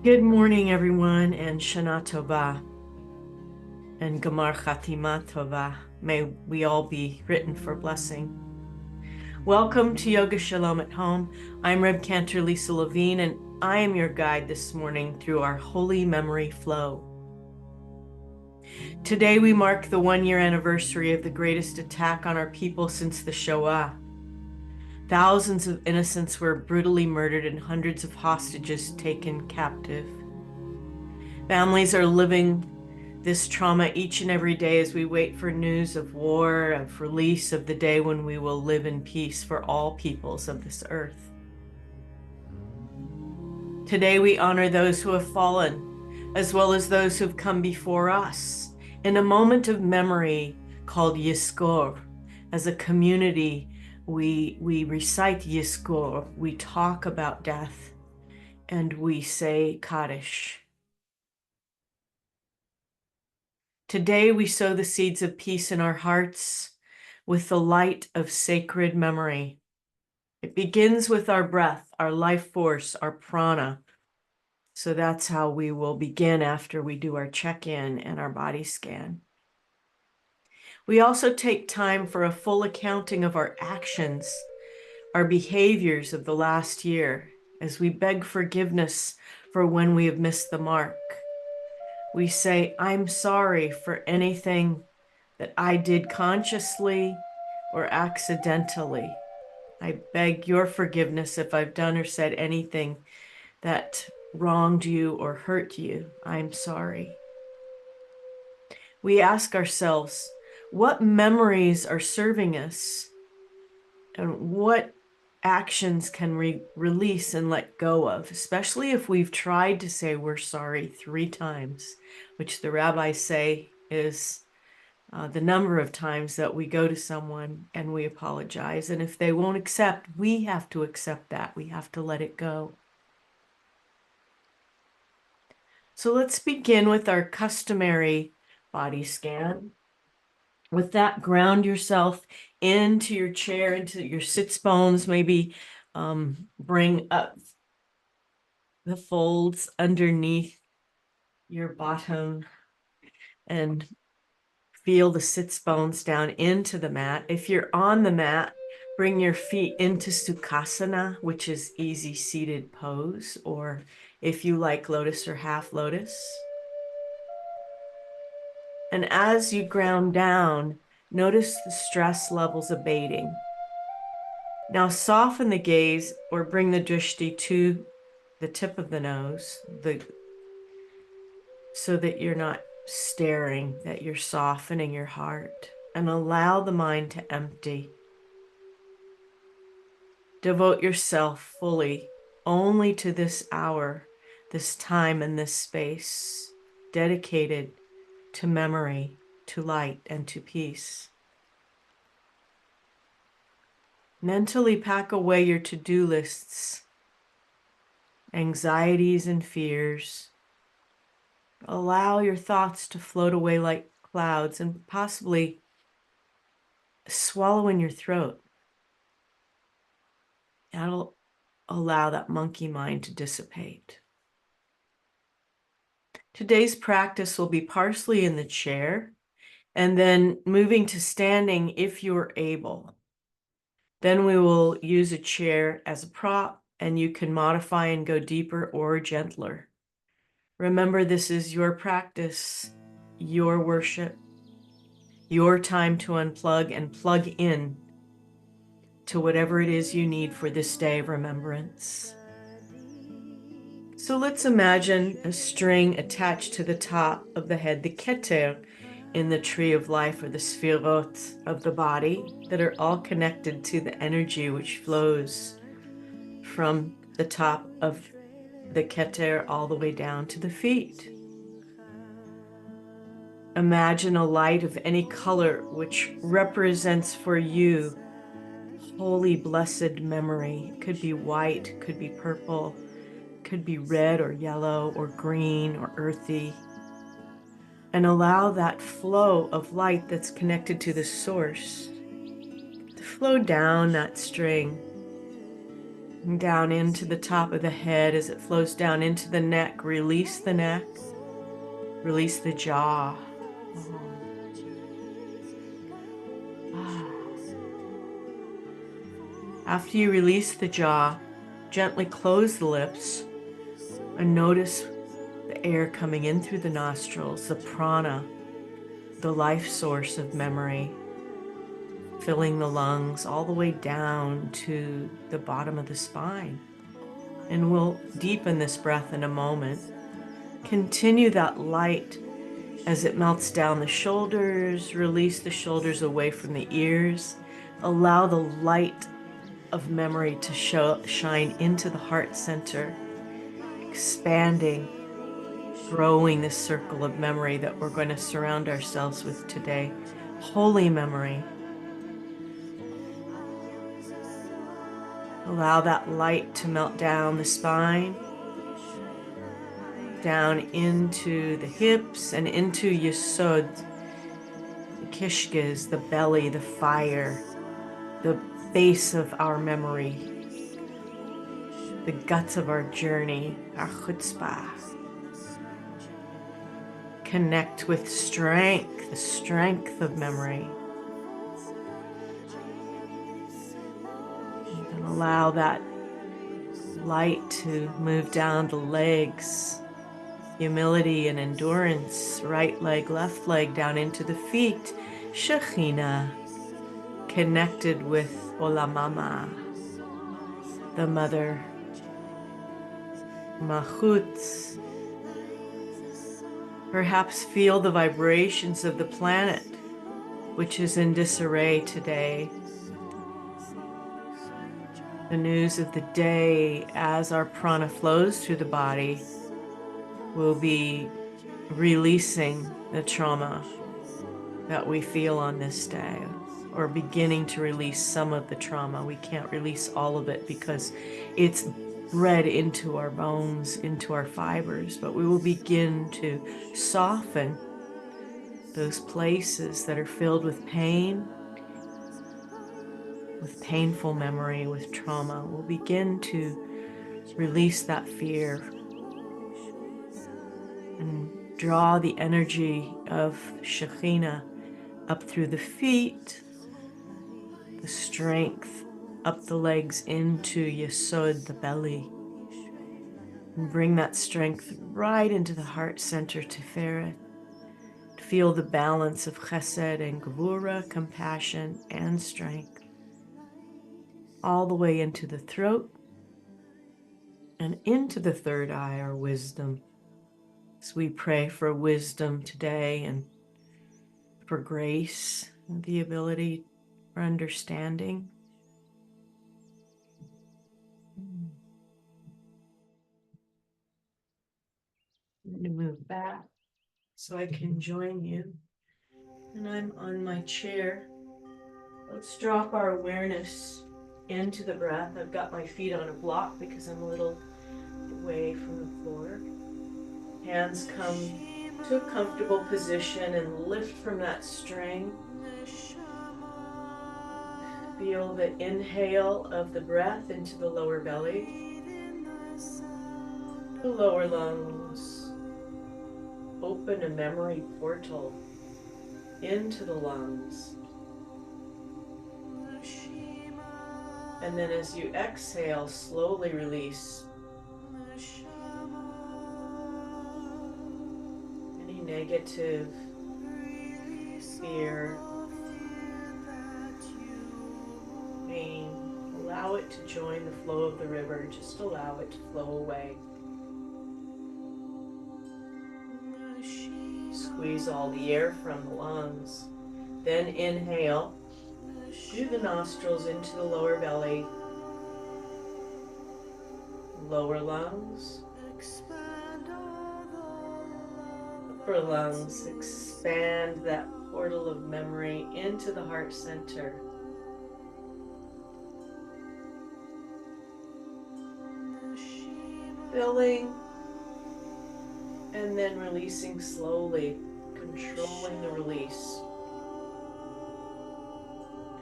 Good morning, everyone, and Shana Tova and Gamar Chatima Tova. May we all be written for blessing. Welcome to Yoga Shalom at Home. I'm Reb Cantor Lisa Levine, and I am your guide this morning through our Holy Memory Flow. Today we mark the 1-year anniversary of the greatest attack on our people since the Shoah. Thousands of innocents were brutally murdered and hundreds of hostages taken captive. Families are living this trauma each and every day as we wait for news of war, of release, of the day when we will live in peace for all peoples of this earth. Today we honor those who have fallen, as well as those who have come before us, in a moment of memory called Yizkor. As a community, we recite Yizkor, we talk about death, and we say Kaddish. Today we sow the seeds of peace in our hearts with the light of sacred memory. It begins with our breath, our life force, our prana. So that's how we will begin after we do our check-in and our body scan. We also take time for a full accounting of our actions, our behaviors of the last year, as we beg forgiveness for when we have missed the mark. We say, I'm sorry for anything that I did consciously or accidentally. I beg your forgiveness if I've done or said anything that wronged you or hurt you. I'm sorry. We ask ourselves, what memories are serving us and what actions can we release and let go of, especially if we've tried to say we're sorry 3 times, which the rabbis say is the number of times that we go to someone and we apologize. And if they won't accept, we have to accept that. We have to let it go. So let's begin with our customary body scan. With that, ground yourself into your chair, into your sits bones. Maybe bring up the folds underneath your bottom and feel the sits bones down into the mat. If you're on the mat, bring your feet into Sukhasana, which is easy seated pose, or if you like lotus or half lotus. And as you ground down, notice the stress levels abating. Now soften the gaze or bring the drishti to the tip of the nose, so that you're not staring, that you're softening your heart, and allow the mind to empty. Devote yourself fully only to this hour, this time, and this space, dedicated to memory, to light, and to peace. Mentally pack away your to-do lists, anxieties and fears. Allow your thoughts to float away like clouds and possibly swallow in your throat. That'll allow that monkey mind to dissipate. Today's practice will be partially in the chair and then moving to standing if you're able. Then we will use a chair as a prop and you can modify and go deeper or gentler. Remember, this is your practice, your worship, your time to unplug and plug in to whatever it is you need for this day of remembrance. So let's imagine a string attached to the top of the head, the keter in the tree of life, or the sfirot of the body, that are all connected to the energy which flows from the top of the keter all the way down to the feet. Imagine a light of any color which represents for you holy, blessed memory. It could be white, could be purple, could be red or yellow or green or earthy. And allow that flow of light that's connected to the source to flow down that string And down into the top of the head as it flows down into the neck. Release the neck. Release the jaw. After you release the jaw, gently close the lips and notice the air coming in through the nostrils, the prana, the life source of memory, filling the lungs all the way down to the bottom of the spine. And we'll deepen this breath in a moment. Continue that light as it melts down the shoulders. Release the shoulders away from the ears. Allow the light of memory to shine into the heart center, expanding, growing this circle of memory that we're going to surround ourselves with today. Holy memory. Allow that light to melt down the spine, down into the hips and into Yisod, the kishkas, the belly, the fire, the base of our memory, the guts of our journey, our chutzpah. Connect with strength, the strength of memory. And then allow that light to move down the legs, humility and endurance, right leg, left leg, down into the feet, Shekhinah, connected with Olamama, the mother, Mahut. Perhaps feel the vibrations of the planet, which is in disarray today. The news of the day as our prana flows through the body will be releasing the trauma that we feel on this day, or beginning to release some of the trauma. We can't release all of it because it's bred into our bones, into our fibers, but we will begin to soften those places that are filled with pain, with painful memory, with trauma. We'll begin to release that fear and draw the energy of Shekhinah up through the feet, the strength up the legs into Yesod, the belly, and bring that strength right into the heart center, Tiferet. Feel the balance of chesed and gevura, compassion and strength, all the way into the throat and into the third eye, our wisdom. As we pray for wisdom today and for grace and the ability for understanding. I'm going to move back so I can join you. And I'm on my chair. Let's drop our awareness into the breath. I've got my feet on a block because I'm a little away from the floor. Hands come to a comfortable position and lift from that string. Feel the inhale of the breath into the lower belly, the lower lungs. Open a memory portal into the lungs. And then as you exhale, slowly release any negative fear, pain. Allow it to join the flow of the river. Just allow it to flow away. Squeeze all the air from the lungs. Then inhale through the nostrils into the lower belly, lower lungs, upper lungs. Expand that portal of memory into the heart center. Filling and then releasing slowly, controlling the release.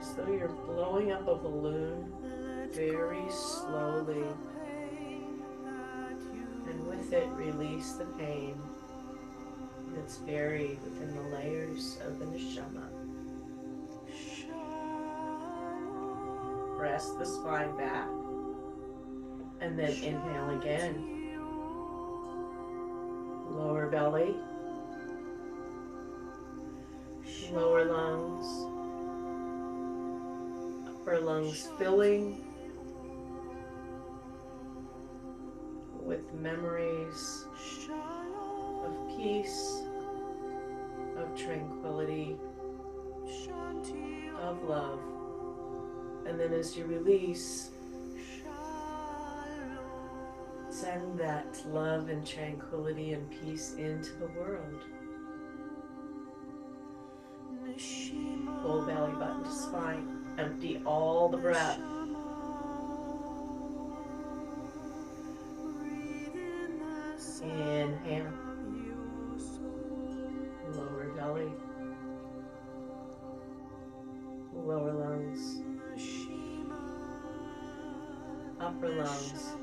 As though you're blowing up a balloon, very slowly. And with it, release the pain that's buried within the layers of the neshama. Press the spine back. And then inhale again. Lower belly. Lower lungs. Upper lungs filling with memories of peace, of tranquility, of love. And then as you release, send that love and tranquility and peace into the world. Full belly button to spine. Empty all the breath. Inhale. Lower belly. Lower lungs. Upper lungs.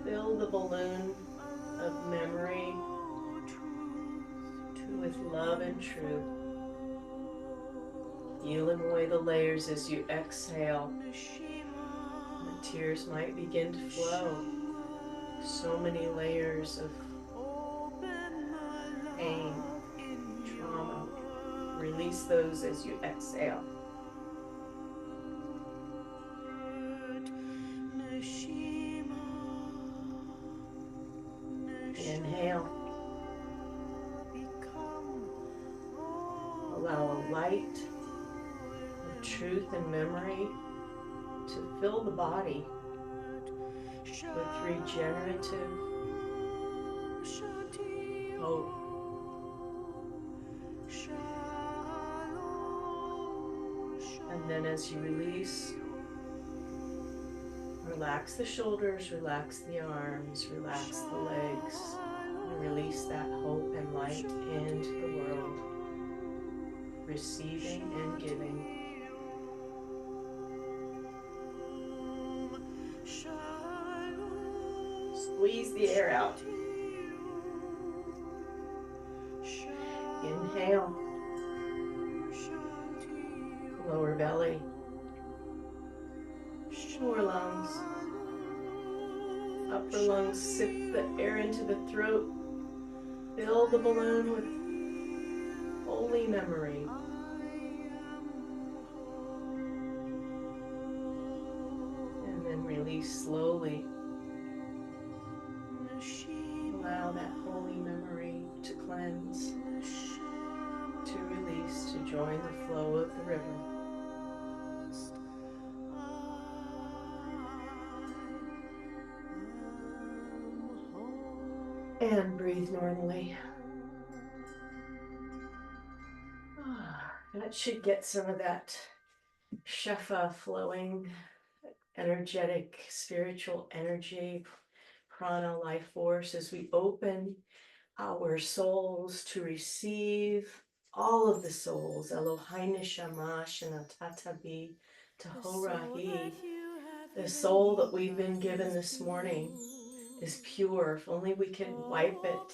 Fill the balloon of memory with love and truth. Healing away the layers as you exhale. The tears might begin to flow. So many layers of pain, trauma. Release those as you exhale. Inhale. Allow a light of truth and memory to fill the body with regenerative hope. And then as you release, relax the shoulders, relax the arms, relax the legs, and release that hope and light into the world, receiving and giving. Squeeze the air out. Inhale. Lower belly. Lower lungs. Upper lungs, sip the air into the throat. Fill the balloon with holy memory. And then release slowly. Allow that holy memory to cleanse, to release, to join the flow of the river. And breathe normally. That should get some of that shefa flowing, energetic, spiritual energy, prana, life force, as we open our souls to receive all of the souls. Eloheinu shamash and atatabi tahorahi. The soul that we've been given this morning is pure. If only we could wipe it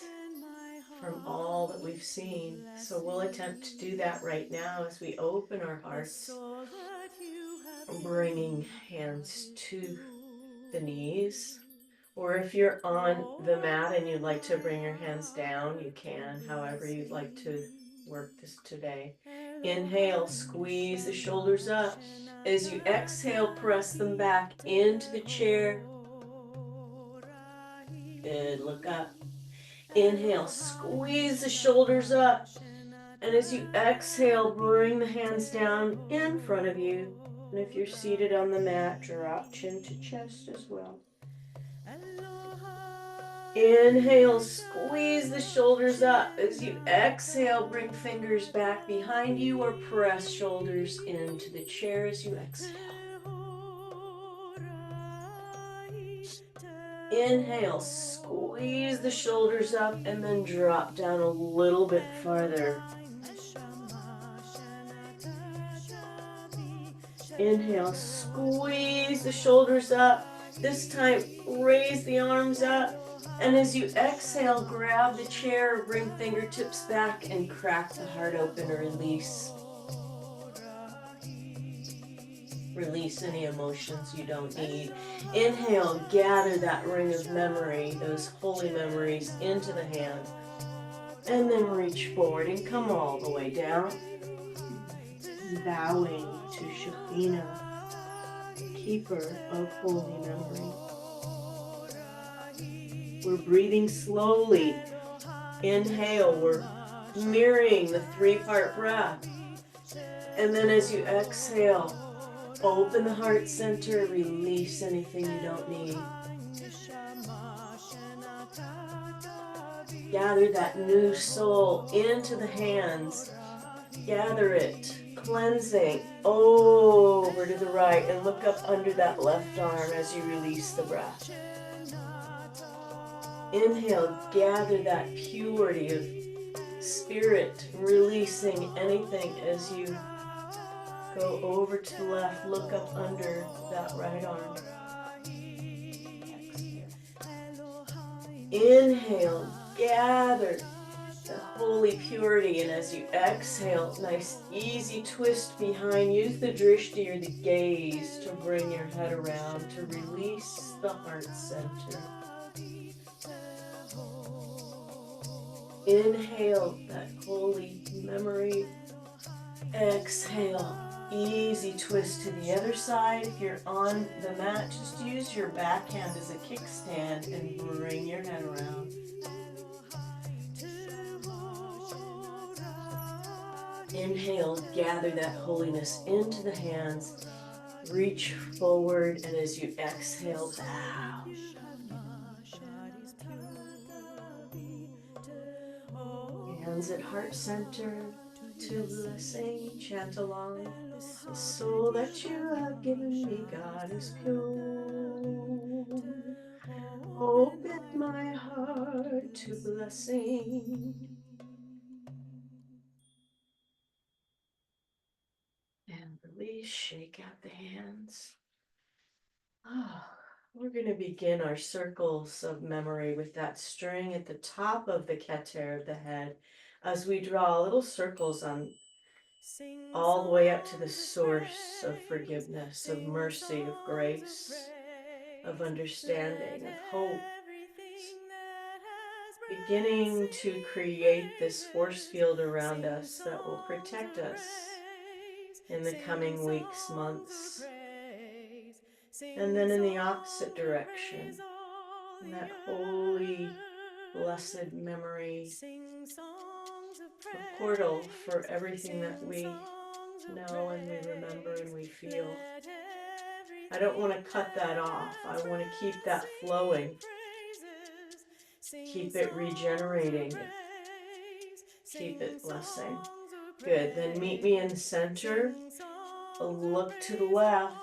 from all that we've seen. So we'll attempt to do that right now as we open our hearts, bringing hands to the knees. Or if you're on the mat and you'd like to bring your hands down, you can, however you'd like to work this today. Inhale, squeeze the shoulders up. As you exhale, press them back into the chair. Good, look up. Inhale, squeeze the shoulders up. And as you exhale, bring the hands down in front of you. And if you're seated on the mat, drop chin to chest as well. Inhale, squeeze the shoulders up. As you exhale, bring fingers back behind you or press shoulders into the chair as you exhale. Inhale, squeeze the shoulders up and then drop down a little bit farther. Inhale, squeeze the shoulders up. This time, raise the arms up. And as you exhale, grab the chair, bring fingertips back, and crack the heart open or release. Release any emotions you don't need. Inhale, gather that ring of memory, those holy memories, into the hand. And then reach forward and come all the way down. Bowing to Shekhinah, keeper of holy memory. We're breathing slowly. Inhale, we're mirroring the 3-part breath. And then as you exhale, open the heart center, release anything you don't need. Gather that new soul into the hands. Gather it, cleansing, over to the right, and look up under that left arm as you release the breath. Inhale, gather that purity of spirit, releasing anything as you go over to the left, look up under that right arm. Inhale, gather the holy purity, and as you exhale, nice easy twist behind. Use the drishti or the gaze to bring your head around, to release the heart center. Inhale that holy memory. Exhale, easy twist to the other side. If you're on the mat, just use your backhand as a kickstand and bring your head around. Inhale, gather that holiness into the hands. Reach forward, and as you exhale, bow. Hands at heart center, to blessing, chant along. The soul that you have given me, God, is pure. Open my heart to blessing. And release, shake out the hands. We're going to begin our circles of memory with that string at the top of the keter of the head as we draw little circles on all the way up to the source of forgiveness, of mercy, of grace, of understanding, of hope. Beginning to create this force field around us that will protect us in the coming weeks, months. And then in the opposite direction, that holy, blessed memory, a portal for everything that we know and we remember and we feel. I don't want to cut that off. I want to keep that flowing. Keep it regenerating. Keep it blessing. Good. Then meet me in the center. Look to the left.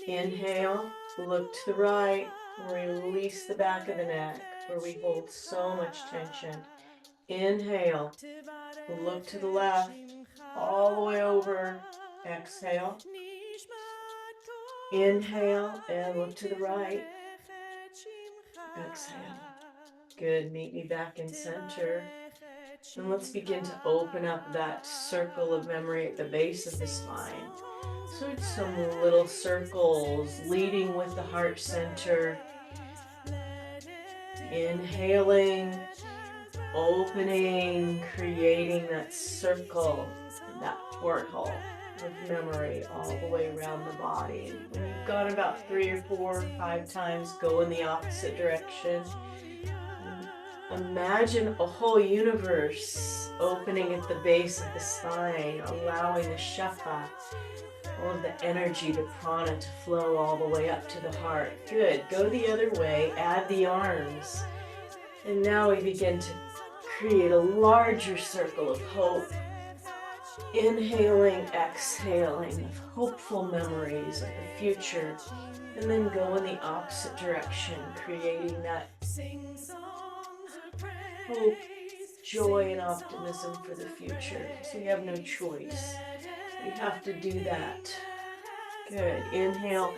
Inhale. Look to the right. Release the back of the neck where we hold so much tension. Inhale. Look to the left. All the way over. Exhale. Inhale and look to the right. Exhale. Good. Meet me back in center. And let's begin to open up that circle of memory at the base of the spine. So it's some little circles leading with the heart center. Inhaling, opening, creating that circle, that porthole of memory all the way around the body. And when you've gone about 3 or 4 or 5 times, go in the opposite direction. Imagine a whole universe opening at the base of the spine, allowing the shefa, all of the energy, the prana to flow all the way up to the heart. Good. Go the other way. Add the arms. And now we begin to create a larger circle of hope. Inhaling, exhaling of hopeful memories of the future. And then go in the opposite direction, creating that hope, joy and optimism for the future. So you have no choice. You have to do that. Good. Inhale.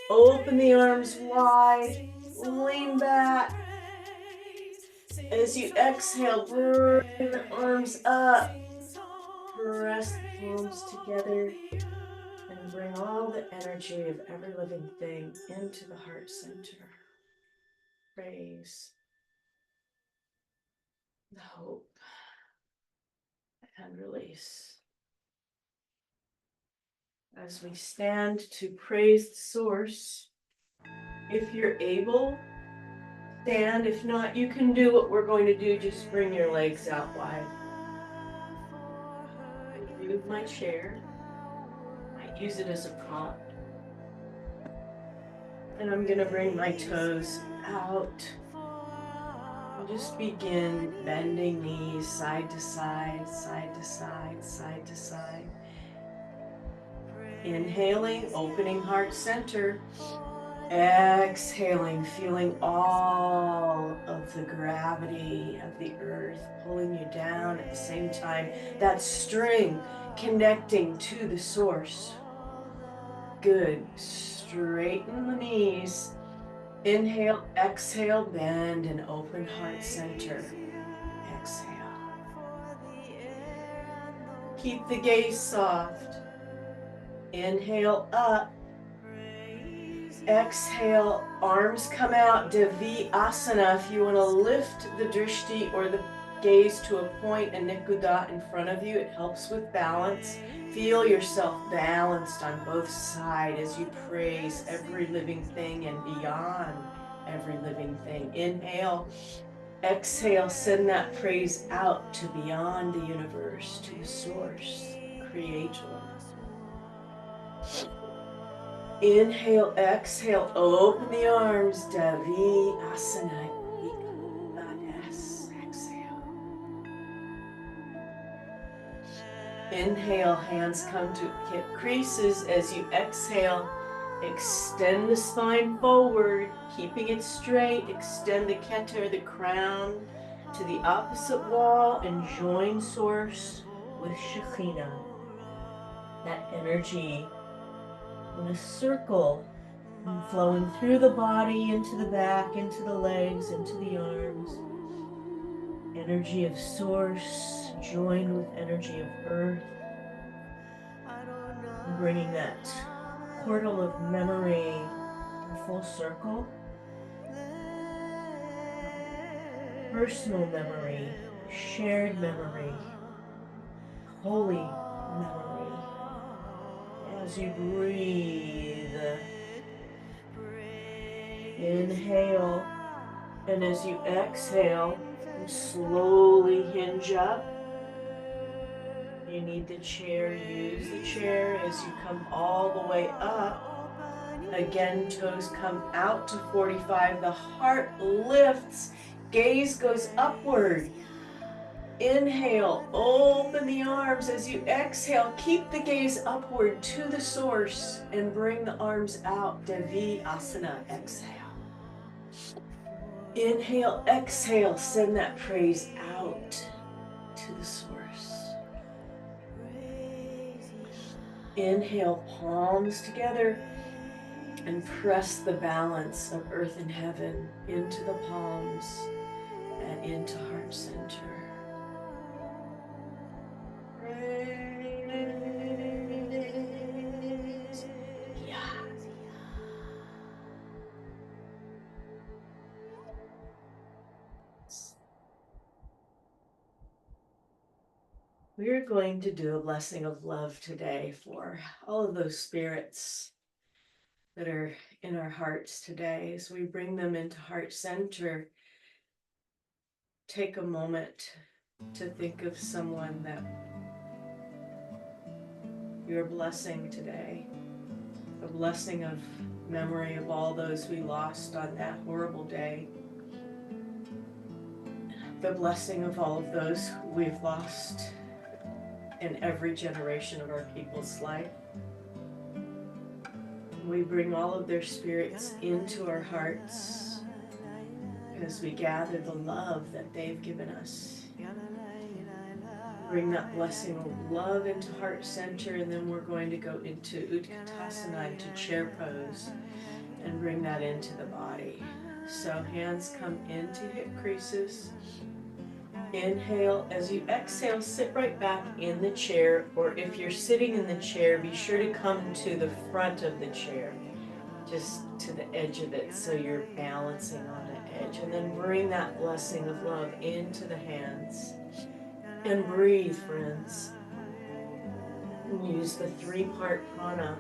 Open the arms wide. Lean back. As you exhale, bring the arms up. Press the palms together. And bring all the energy of every living thing into the heart center. Praise the hope and release. As we stand to praise the source, if you're able, stand. If not, you can do what we're going to do. Just bring your legs out wide. Move my chair. I use it as a prop. And I'm going to bring my toes out. And just begin bending knees side to side, side to side, side to side. Inhaling, opening heart center. Exhaling, feeling all of the gravity of the earth pulling you down at the same time. That string connecting to the source. Good. Straighten the knees. Inhale, exhale, bend and open heart center. Exhale. Keep the gaze soft. Inhale up. Exhale, arms come out, Asana. If you want to lift the drishti or the gaze to a point, a nikuda in front of you, it helps with balance. Feel yourself balanced on both sides as you praise every living thing and beyond every living thing. Inhale, exhale, send that praise out to beyond the universe, to the source, creator. Inhale, exhale, open the arms, Asana. Exhale. Inhale, hands come to hip creases. As you exhale, extend the spine forward, keeping it straight. Extend the keter, the crown, to the opposite wall and join source with Shekhinah. That energy in a circle, flowing through the body, into the back, into the legs, into the arms. Energy of source joined with energy of earth. Bringing that portal of memory in full circle. Personal memory, shared memory, holy memory. As you breathe, inhale, and as you exhale, slowly hinge up. You need the chair, use the chair as you come all the way up. Again, toes come out to 45. The heart lifts, gaze goes upward. Inhale, open the arms. As you exhale, keep the gaze upward to the source and bring the arms out. Asana, exhale. Inhale, exhale, send that praise out to the source. Inhale, palms together and press the balance of earth and heaven into the palms and into heart center. Praise. Yeah. We're going to do a blessing of love today for all of those spirits that are in our hearts today. As we bring them into heart center, take a moment to think of someone that you're blessing today. A blessing of memory of all those we lost on that horrible day. The blessing of all of those we've lost in every generation of our people's life. We bring all of their spirits into our hearts as we gather the love that they've given us. Bring that blessing of love into heart center, and then we're going to go into Utkatasana, into chair pose, and bring that into the body. So hands come into hip creases. Inhale. As you exhale, sit right back in the chair, or if you're sitting in the chair, be sure to come to the front of the chair, just to the edge of it, so you're balancing on the edge. And then bring that blessing of love into the hands. And breathe, friends. And use the 3-part prana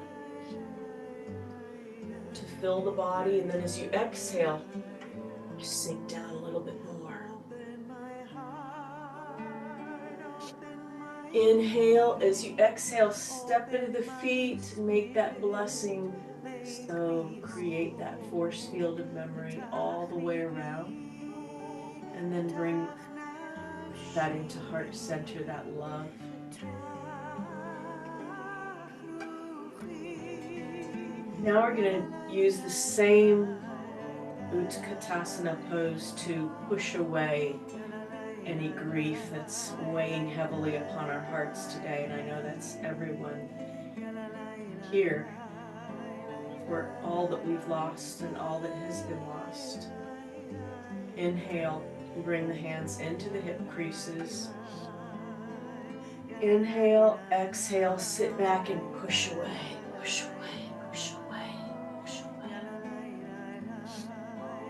to fill the body. And then as you exhale, sink down a little bit more. Inhale. As you exhale, step into the feet and make that blessing. So create that force field of memory all the way around. And then bring that into heart center, that love. Now we're going to use the same Utkatasana pose to push away any grief that's weighing heavily upon our hearts today. And I know that's everyone here, for all that we've lost and all that has been lost. Inhale, bring the hands into the hip creases. Inhale, exhale, sit back and push away, push away, push away, push away.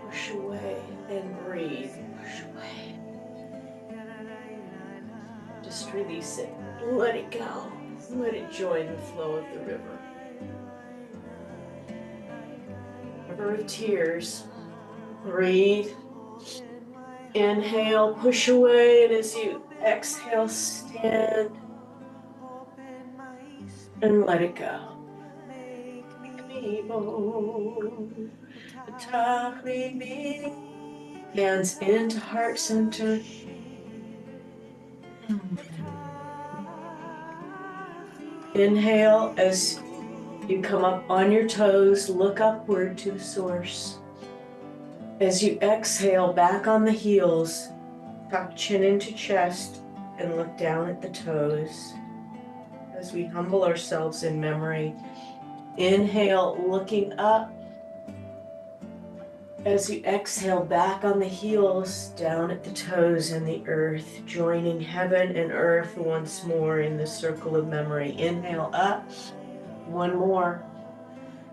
Push away and breathe, push away. Just release it, let it go, let it join the flow of the river. River of tears. Breathe. Inhale, push away, and as you exhale, stand and let it go. Hands into heart center. Inhale as you come up on your toes, look upward to the source. As you exhale, back on the heels, tuck chin into chest and look down at the toes. As we humble ourselves in memory, inhale, looking up. As you exhale, back on the heels, down at the toes in the earth, joining heaven and earth once more in the circle of memory. Inhale up, one more.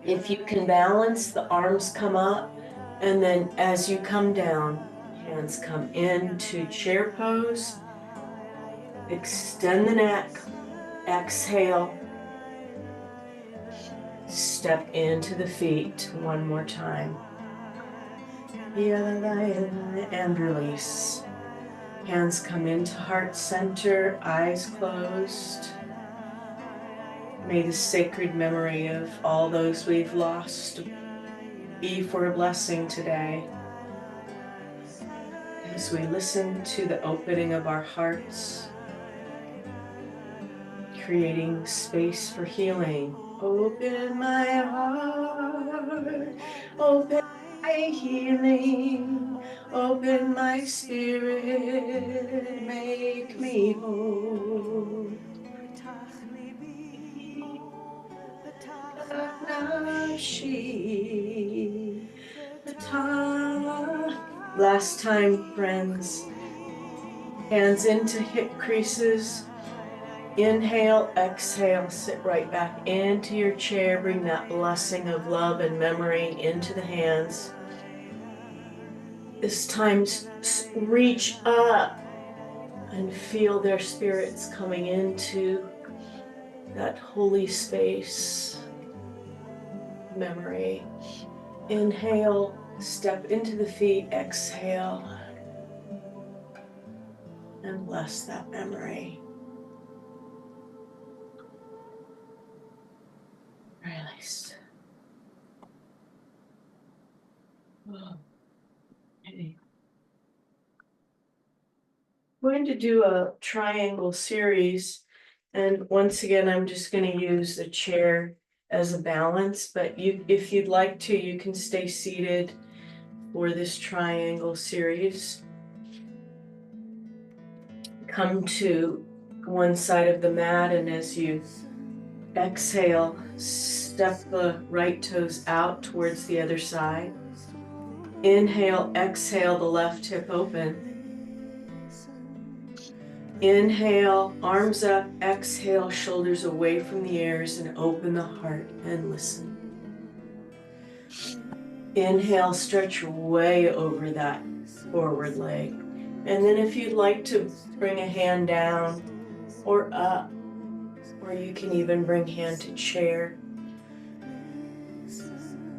If you can balance, the arms come up, and then as you come down, hands come into chair pose. Extend the neck, exhale. Step into the feet one more time. And release. Hands come into heart center, eyes closed. May the sacred memory of all those we've lost be for a blessing today. As we listen to the opening of our hearts, creating space for healing. Open my heart, open my healing, open my spirit, make me whole. Last time, friends. Hands into hip creases. Inhale, exhale, sit right back into your chair. Bring that blessing of love and memory into the hands. This time, reach up and feel their spirits coming into that holy space. Memory. Inhale, step into the feet, exhale, and bless that memory. Release. Okay. I'm going to do a triangle series, and once again, I'm just going to use the chair as a balance, but if you'd like to, you can stay seated for this triangle series. Come to one side of the mat, and as you exhale, step the right toes out towards the other side. Inhale, exhale, the left hip open. Inhale, arms up, exhale, shoulders away from the ears, and open the heart and listen. Inhale, stretch way over that forward leg. And then if you'd like to bring a hand down or up, or you can even bring hand to chair,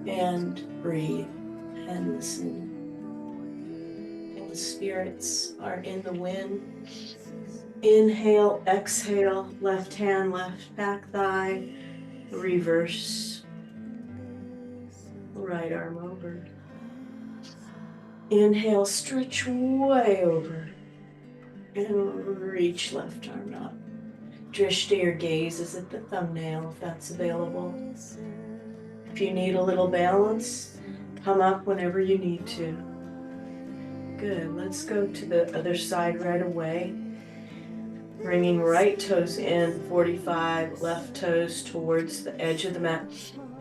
and breathe and listen. And the spirits are in the wind. Inhale, exhale, left hand, left back thigh, reverse, right arm over. Inhale, stretch way over, and reach left arm up. Drishti or gaze is at the thumbnail if that's available. If you need a little balance, come up whenever you need to. Good, let's go to the other side right away. Bringing right toes in, 45, left toes towards the edge of the mat.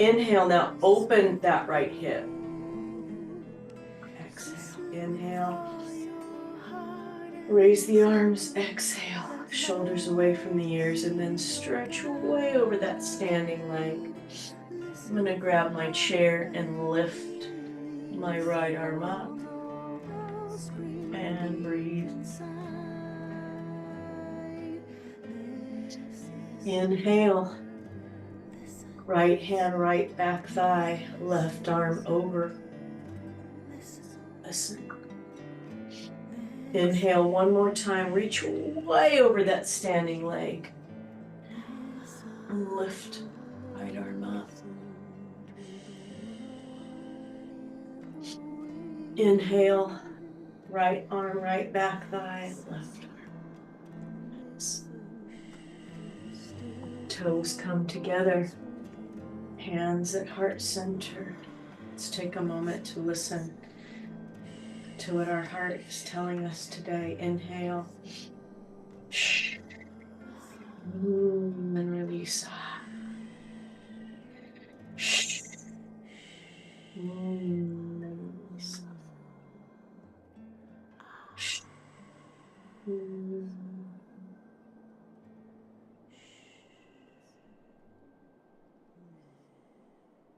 Inhale, now open that right hip. Exhale, inhale. Raise the arms, exhale. Shoulders away from the ears, and then stretch way over that standing leg. I'm going to grab my chair and lift my right arm up. And breathe. Inhale. Right hand, right back thigh, left arm over. Listen. Inhale one more time, reach way over that standing leg. And lift right arm up. Inhale, right arm, right back thigh, left arm. Toes come together, hands at heart center. Let's take a moment to listen to what our heart is telling us today. Inhale. And release. And release.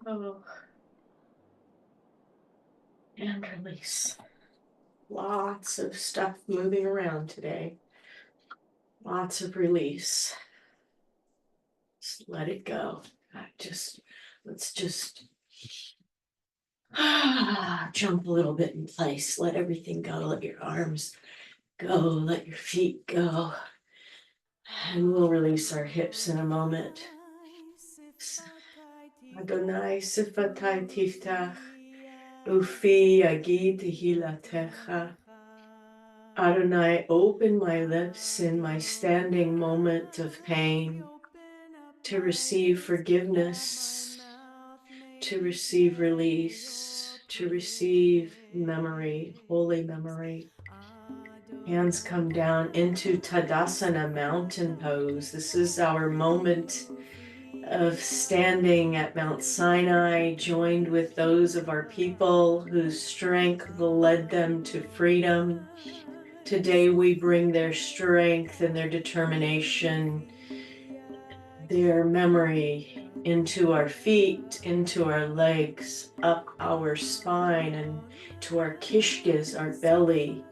Oh. And release. Lots of stuff moving around today. Lots of release. Just let it go. Let's just jump a little bit in place. Let everything go. Let your arms go. Let your feet go. And we'll release our hips in a moment. Adonai sifatai tiftach, ufi agi tehilatecha. Adonai, open my lips in my standing moment of pain to receive forgiveness, to receive release, to receive memory, holy memory. Hands come down into Tadasana, mountain pose. This is our moment of standing at Mount Sinai, joined with those of our people whose strength led them to freedom. Today we bring their strength and their determination, their memory into our feet, into our legs, up our spine, and to our kishkas, our belly,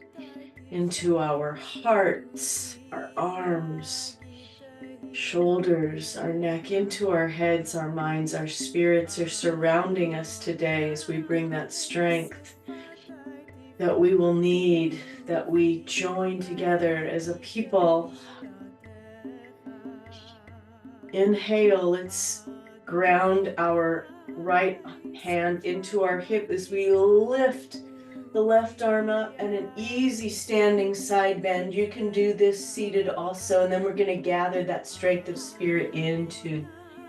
into our hearts, our arms, shoulders, our neck, into our heads, our minds, our spirits are surrounding us today as we bring that strength that we will need, that we join together as a people. Inhale, let's ground our right hand into our hip as we lift the left arm up and an easy standing side bend. You can do this seated also, and then we're going to gather that strength of spirit into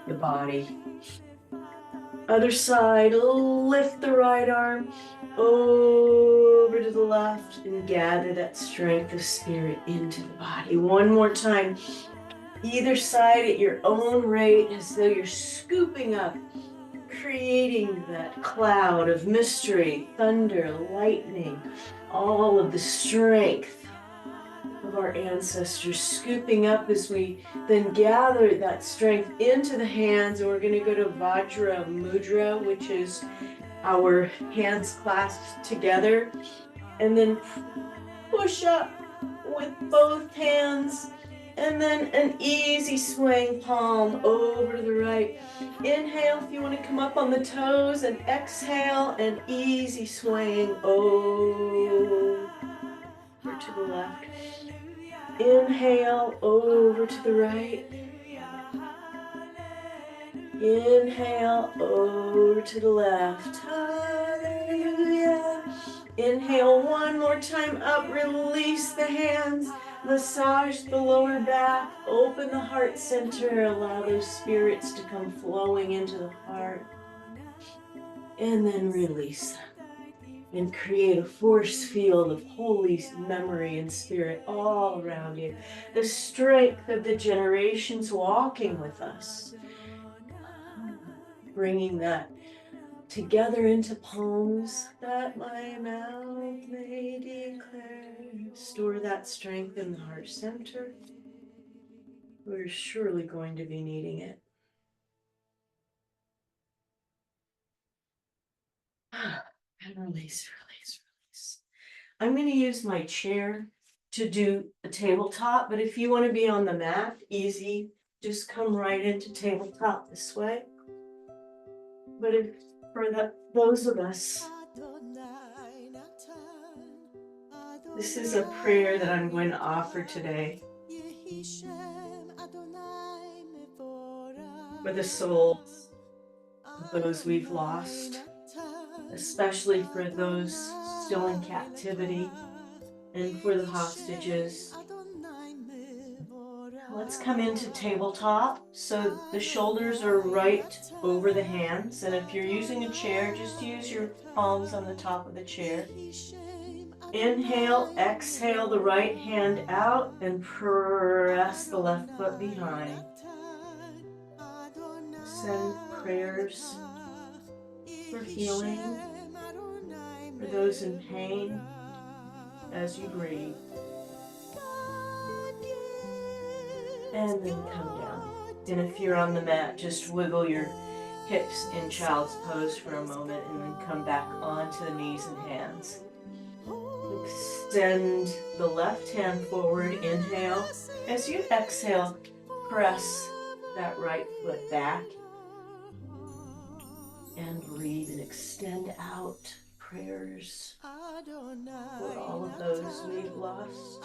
the body. Other side, lift the right arm, over to the left, and gather that strength of spirit into the body. One more time. Either side at your own rate, as though you're scooping up, creating that cloud of mystery, thunder, lightning, all of the strength of our ancestors scooping up as we then gather that strength into the hands. And we're going to go to Vajra Mudra, which is our hands clasped together, and then push up with both hands, and then an easy swing palm over to the right. Inhale if you want to come up on the toes, and exhale, an easy swing over to the left. Inhale over to the right. Inhale over to the left. Hallelujah. Inhale one more time up. Release the hands. Massage the lower back. Open the heart center. Allow those spirits to come flowing into the heart. And then release them. And create a force field of holy memory and spirit all around you. The strength of the generations walking with us. Bringing that together into palms, that my mouth may declare. Store that strength in the heart center. We're surely going to be needing it. And release, release, release. I'm going to use my chair to do a tabletop, but if you want to be on the mat, easy, just come right into tabletop this way. But if for those of us, this is a prayer that I'm going to offer today for the souls of those we've lost, especially for those still in captivity, and for the hostages. Let's come into tabletop, so the shoulders are right over the hands, and if you're using a chair, just use your palms on the top of the chair. Inhale, exhale the right hand out, and press the left foot behind. Send prayers for healing, for those in pain, as you breathe. And then come down. And if you're on the mat, just wiggle your hips in child's pose for a moment, and then come back onto the knees and hands. Extend the left hand forward, inhale. As you exhale, press that right foot back. And breathe and extend out prayers for all of those we've lost.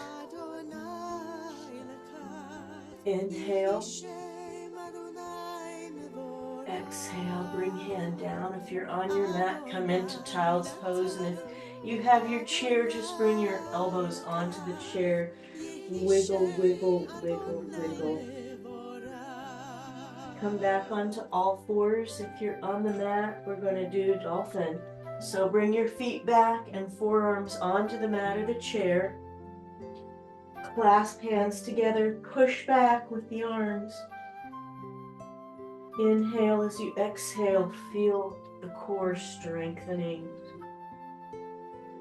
Inhale. Exhale, bring hand down. If you're on your mat, come into child's pose. And if you have your chair, just bring your elbows onto the chair. Wiggle, wiggle, wiggle, wiggle. Come back onto all fours. If you're on the mat, we're going to do dolphin. So bring your feet back and forearms onto the mat or the chair. Clasp hands together, push back with the arms. Inhale as you exhale, feel the core strengthening.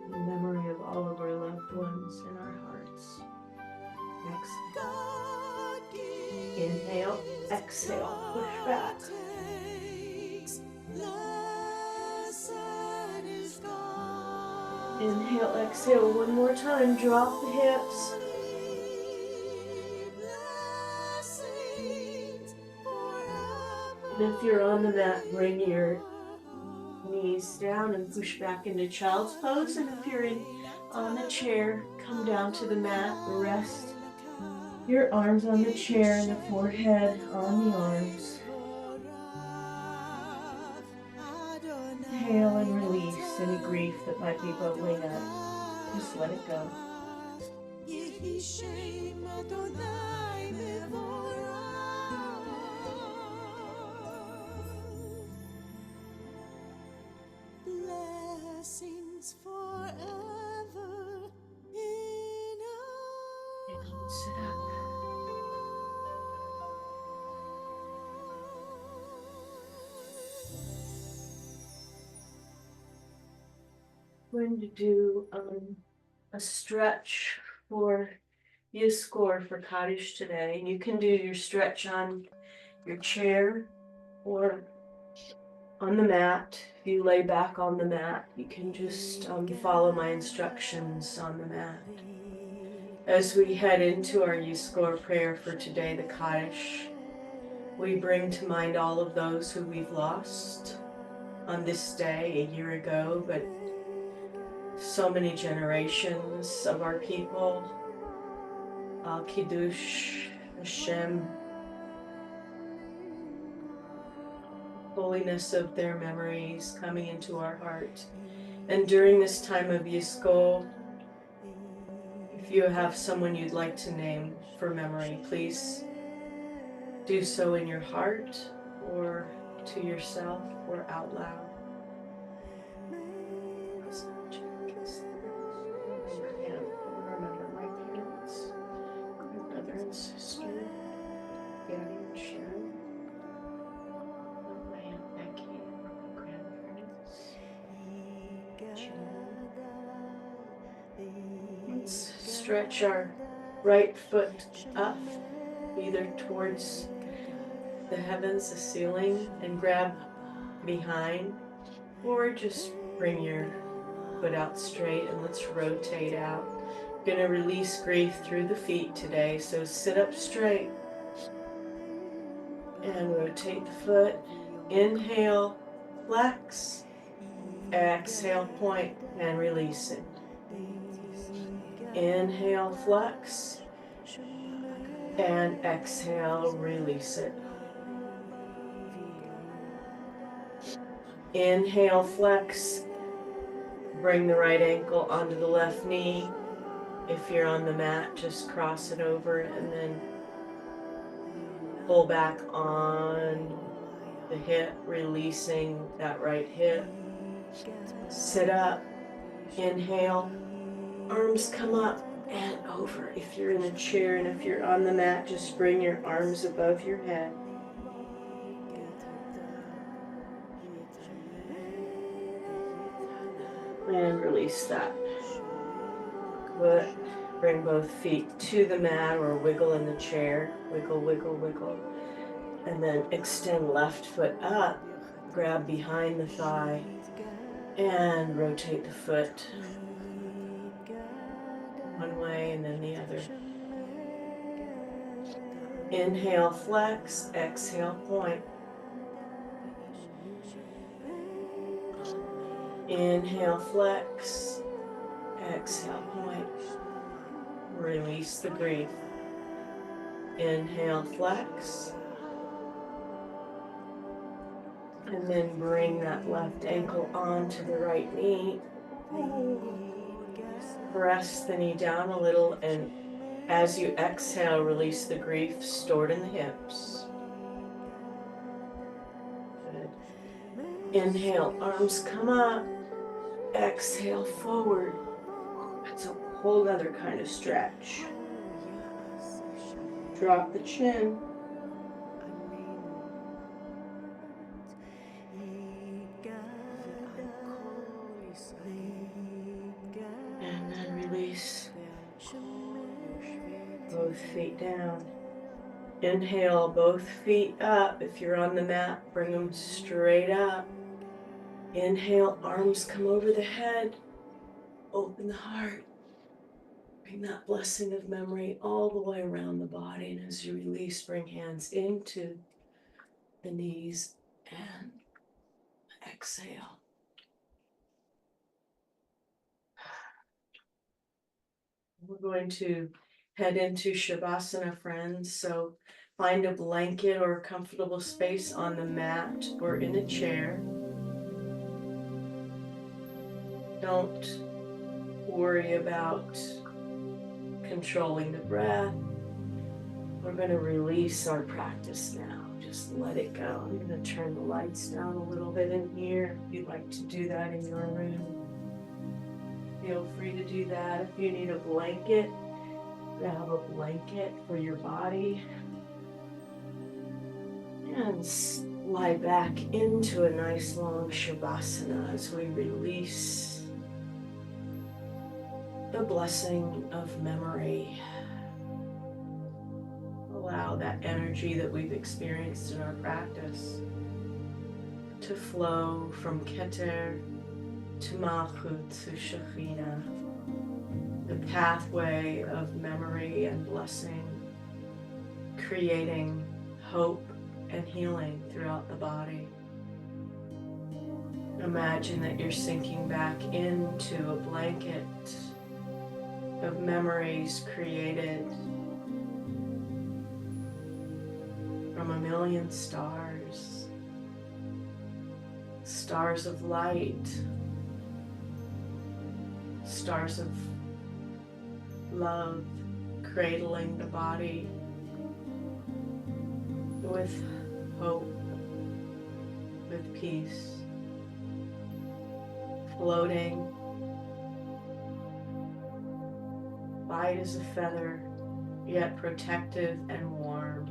In memory of all of our loved ones in our hearts. Exhale. Inhale, exhale, push back. Inhale, exhale, one more time, drop the hips. And if you're on the mat, bring your knees down and push back into child's pose. And if you're on the chair, come down to the mat, rest your arms on the chair and the forehead on the arms. Inhale and release any grief that might be bubbling up. Just let it go. Blessings Sit up. I'm going to do a stretch for Yizkor for Kaddish today. And you can do your stretch on your chair or on the mat. If you lay back on the mat, you can just follow my instructions on the mat. As we head into our Yizkor prayer for today, the Kaddish, we bring to mind all of those who we've lost on this day a year ago, but so many generations of our people, Al Kiddush, Hashem, holiness of their memories coming into our heart. And during this time of Yizkor, if you have someone you'd like to name for memory, please do so in your heart or to yourself or out loud. Remember my parents, my brother and sister, Daddy and Sharon, my Aunt Becky, and my grandparents, children. Let's stretch our right foot up, either towards the heavens, the ceiling, and grab behind, or just bring your foot out straight and let's rotate out. Going to release grief through the feet today, so sit up straight and rotate the foot. Inhale, flex, exhale, point, and release it. Inhale, flex, and exhale, release it. Inhale, flex, bring the right ankle onto the left knee. If you're on the mat, just cross it over and then pull back on the hip, releasing that right hip. Sit up, inhale, arms come up and over. If you're in a chair and if you're on the mat, just bring your arms above your head. And release that. Good. Bring both feet to the mat or wiggle in the chair. Wiggle, wiggle, wiggle. And then extend left foot up. Grab behind the thigh and rotate the foot one way and then the other. Inhale, flex. Exhale, point. Inhale, flex. Exhale, point. Release the grief. Inhale, flex. And then bring that left ankle onto the right knee. Press the knee down a little, and as you exhale, release the grief stored in the hips. Good. Inhale, arms come up. Exhale, forward. That's a whole other kind of stretch. Drop the chin. And then release both feet down. Inhale, both feet up. If you're on the mat, bring them straight up. Inhale, arms come over the head. Open the heart. Bring that blessing of memory all the way around the body. And as you release, bring hands into the knees and exhale. We're going to head into Shavasana, friends. So find a blanket or a comfortable space on the mat or in a chair. Don't worry about controlling the breath. We're going to release our practice now. Just let it go. I'm going to turn the lights down a little bit in here. If you'd like to do that in your room, feel free to do that. If you need a blanket, Grab a blanket for your body and lie back into a nice long Shavasana as we release the blessing of memory. Allow that energy that we've experienced in our practice to flow from Keter to Malchut to Shekhinah, the pathway of memory and blessing, creating hope and healing throughout the body. Imagine that you're sinking back into a blanket of memories created from a million stars, stars of light, stars of love, cradling the body with hope, with peace, floating, light as a feather, yet protective and warm.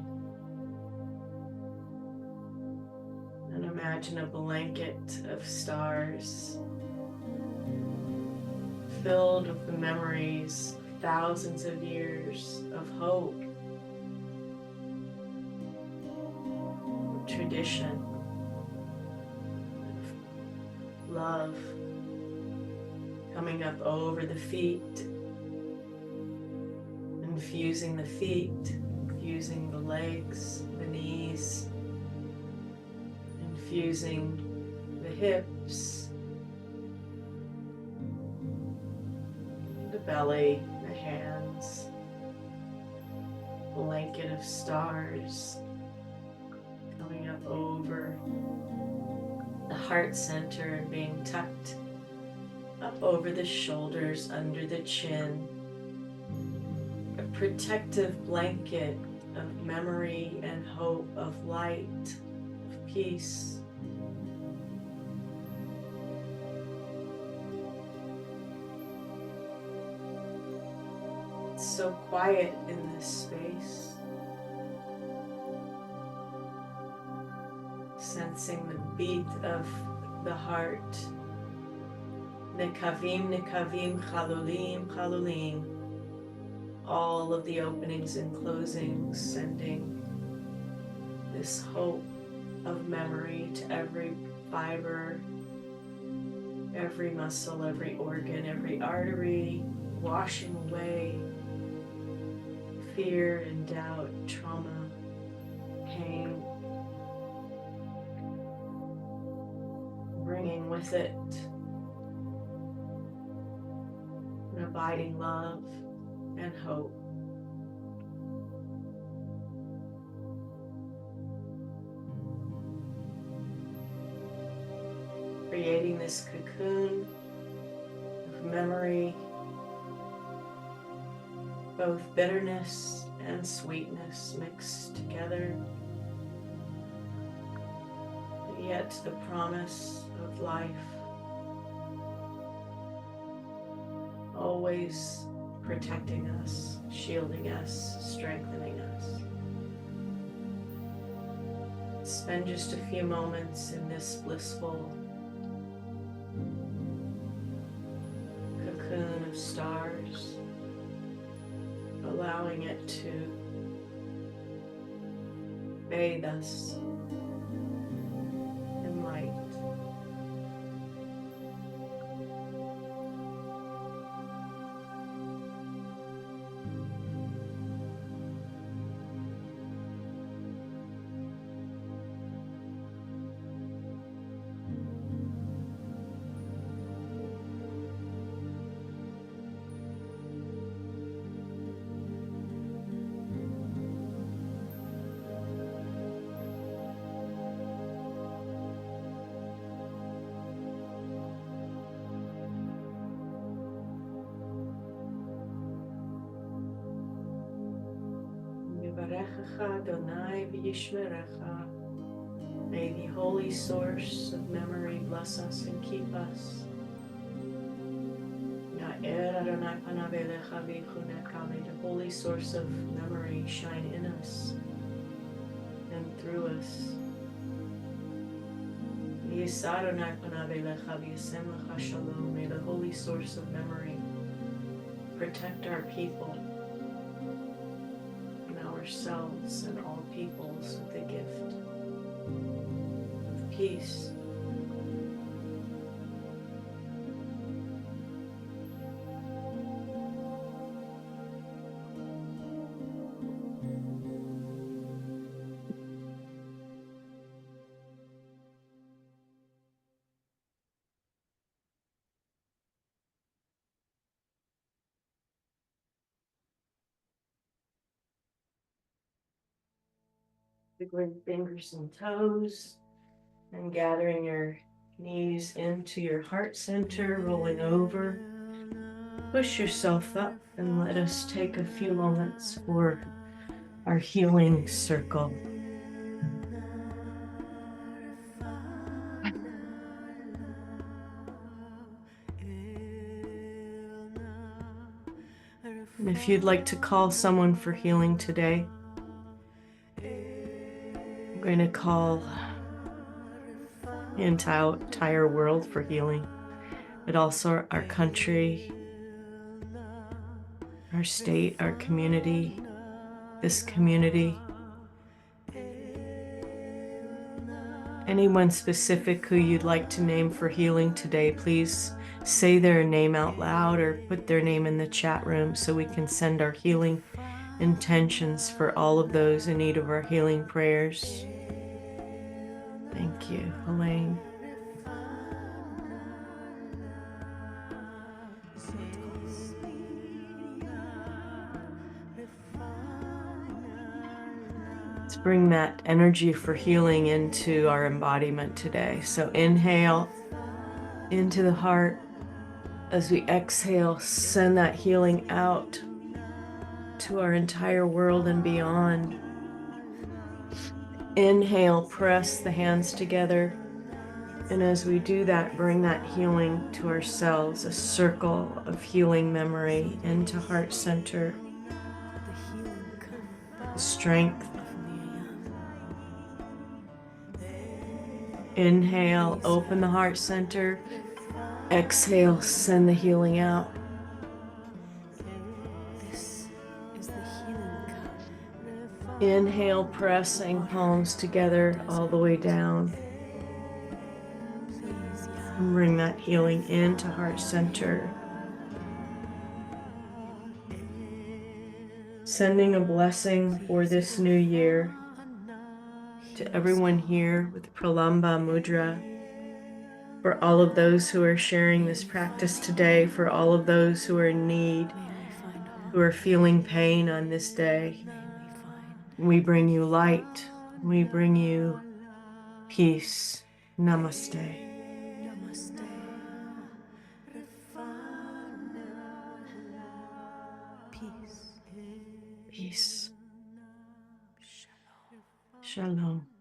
And imagine a blanket of stars filled with the memories of thousands of years of hope, of tradition, of love, coming up over the feet, infusing the feet, infusing the legs, the knees, infusing the hips, the belly, the hands, blanket of stars coming up over the heart center and being tucked up over the shoulders, under the chin, a protective blanket of memory and hope, of light, of peace. It's so quiet in this space. Sensing the beat of the heart. Nekavim, nekavim, chalulim, chalulim. All of the openings and closings, sending this hope of memory to every fiber, every muscle, every organ, every artery, washing away fear and doubt, trauma, pain, bringing with it an abiding love and hope. Creating this cocoon of memory, both bitterness and sweetness mixed together, yet the promise of life, always protecting us, shielding us, strengthening us. Spend just a few moments in this blissful cocoon of stars, allowing it to bathe us in light. Adonai v'yishmerecha. May the holy source of memory bless us and keep us. The holy source of memory shine in us and through us. May the holy source of memory protect our people and ourselves and all peoples with the gift of peace. Wiggling fingers and toes and gathering your knees into your heart center, rolling over. Push yourself up and let us take a few moments for our healing circle. And if you'd like to call someone for healing today, I'm going to call the entire world for healing, but also our country, our state, our community, this community. Anyone specific who you'd like to name for healing today, please say their name out loud or put their name in the chat room so we can send our healing intentions for all of those in need of our healing prayers. Thank you, Elaine. Let's bring that energy for healing into our embodiment today. So inhale into the heart. As we exhale, send that healing out to our entire world and beyond. Inhale, press the hands together. And as we do that, bring that healing to ourselves, a circle of healing memory into heart center. Strength. Inhale, open the heart center. Exhale, send the healing out. Inhale, pressing palms together all the way down. And bring that healing into heart center. Sending a blessing for this new year to everyone here with Pralamba Mudra, for all of those who are sharing this practice today, for all of those who are in need, who are feeling pain on this day. We bring you light. We bring you peace. Namaste. Peace. Shalom.